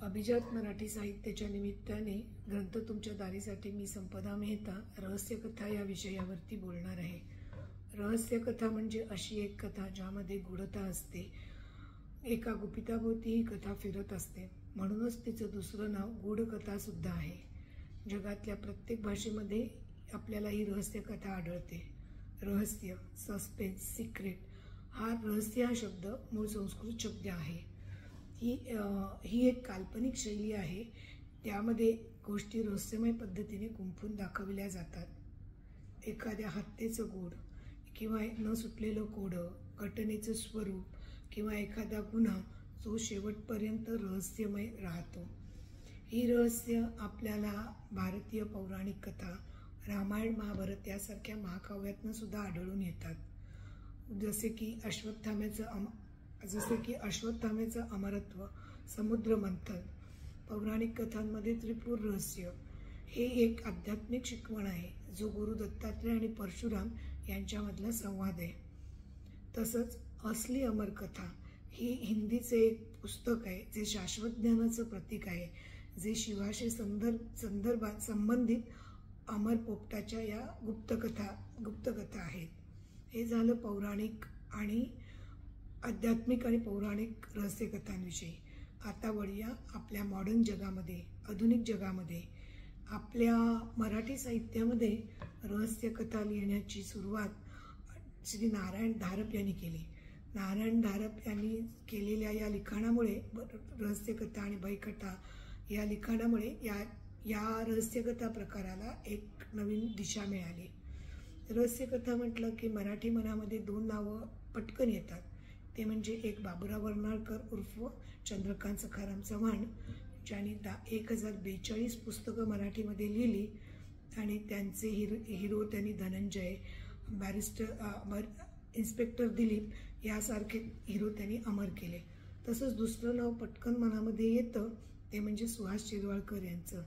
अभिजात मराठी साहित्याच्या निमित्ताने ग्रंथ तुमच्या दारीसाठी मी संपदा मेहता रहस्यकथा या विषयावरती बोलणार आहे। रहस्यकथा म्हणजे अशी एक कथा ज्यामध्ये गूढता असते। एका गुपिताभोवती ही कथा फिरत असते, म्हणूनच तिचं दुसरं नाव गूढकथा सुद्धा आहे। जगातल्या प्रत्येक भाषेमध्ये आपल्याला ही रहस्यकथा आढळते। रहस्य, सस्पेन्स, सिक्रेट हा रहस्य हा शब्द मूळ संस्कृत शब्द आहे। ही एक काल्पनिक शैली आहे, त्यामध्ये गोष्टी रहस्यमय पद्धतीने गुंफून दाखविल्या जातात। एखाद्या हत्येचं गूढ किंवा न सुटलेलं कोडं, घटनेचं स्वरूप किंवा एखादा गुन्हा जो शेवटपर्यंत रहस्यमय राहतो। ही रहस्य आपल्याला भारतीय पौराणिक कथा, रामायण, महाभारत यासारख्या महाकाव्यातनं सुद्धा आढळून येतात। जसे की अश्वत्थाम्याचं अमरत्व, समुद्र मंथन। पौराणिक कथांमध्ये त्रिपुर रहस्य हे एक आध्यात्मिक शिकवण आहे, जो गुरु दत्तात्रय आणि परशुराम यांच्यामधला संवाद आहे। तसंच असली अमर कथा ही हिंदीचे एक पुस्तक आहे, जे शाश्वत ज्ञानाचं प्रतीक आहे, जे शिवाशी संबंधित अमर पोपटाच्या या गुप्तकथा आहेत। हे झालं पौराणिक आणि आध्यात्मिक आणि पौराणिक रहस्यकथांविषयी। आता वळूया आपल्या मॉडर्न जगामध्ये, आधुनिक जगामध्ये। आपल्या मराठी साहित्यामध्ये रहस्यकथा लिहिण्याची सुरुवात श्री नारायण धारप यांनी केली। नारायण धारप यांनी केलेल्या या लिखाणामुळे, रहस्यकथा आणि भयकथा या लिखाणामुळे या रहस्यकथा प्रकाराला एक नवीन दिशा मिळाली। रहस्यकथा म्हटलं की मराठी मनामध्ये दोन नावं पटकन येतात, ते म्हणजे एक बाबुराव वर्नाळकर उर्फ चंद्रकांत सखाराम चव्हाण, ज्यांनी 1042 पुस्तकं मराठीमध्ये लिहिली आणि त्यांचे हिरो त्यांनी धनंजय, बॅरिस्टर, इन्स्पेक्टर दिलीप यासारखे हिरो त्यांनी अमर केले। तसंच दुसरं नाव पटकन मनामध्ये येतं ते म्हणजे सुहास शिरवाळकर यांचं,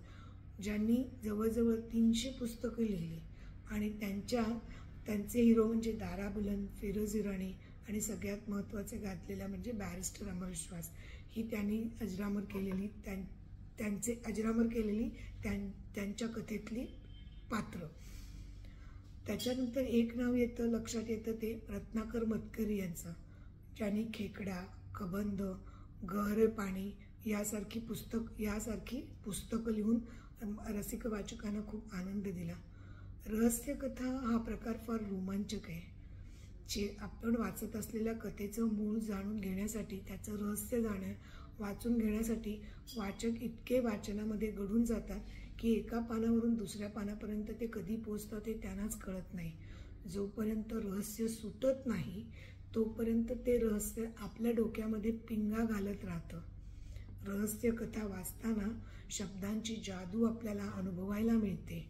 ज्यांनी जवळजवळ 300 पुस्तकं लिहिली आणि त्यांचे हिरो म्हणजे दारा बुलन, फिरोज इराणी आणि सगळ्यात महत्त्वाचे गाजलेला म्हणजे बॅरिस्टर अमर विश्वास ही त्यांनी अजरामर केलेली त्यांच्या कथेतली पात्र। त्याच्यानंतर एक नाव येतं, लक्षात येतं ते रत्नाकर मतकरी यांचं, ज्यांनी खेकडा, कबंध, गहरे पाणी यासारखी पुस्तकं लिहून रसिक वाचकांना खूप आनंद दिला। रहस्यकथा हा प्रकार फार रोमांचक आहे। आपण वाचत असलेल्या कथेचं मूळ जाणून घेण्यासाठी, त्याचं रहस्य वाचून घेण्यासाठी वाचक इतके वाचनामध्ये गढून जातात की एका पानावरून दुसऱ्या पानापर्यंत ते कधी पोहोचतात हे त्यांनाच कळत नाही। जोपर्यंत रहस्य सुटत नाही तोपर्यंत ते रहस्य आपल्या डोक्यामध्ये पिंगा घालत राहतं। रहस्यकथा वाचताना शब्दांची जादू आपल्याला अनुभवायला मिळते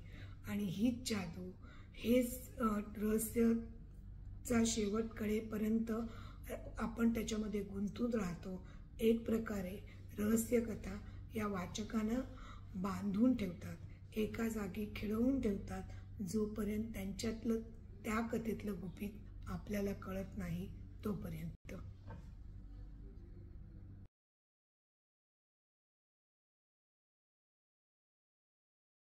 आणि हीच जादू, हेच रहस्यचा शेवट कळेपर्यंत आपण त्याच्यामध्ये गुंतून राहतो। एक प्रकारे रहस्यकथा या वाचकांना बांधून ठेवतात, एका जागी खिळवून ठेवतात, जोपर्यंत त्या कथेतलं गुपित आपल्याला कळत नाही तोपर्यंत।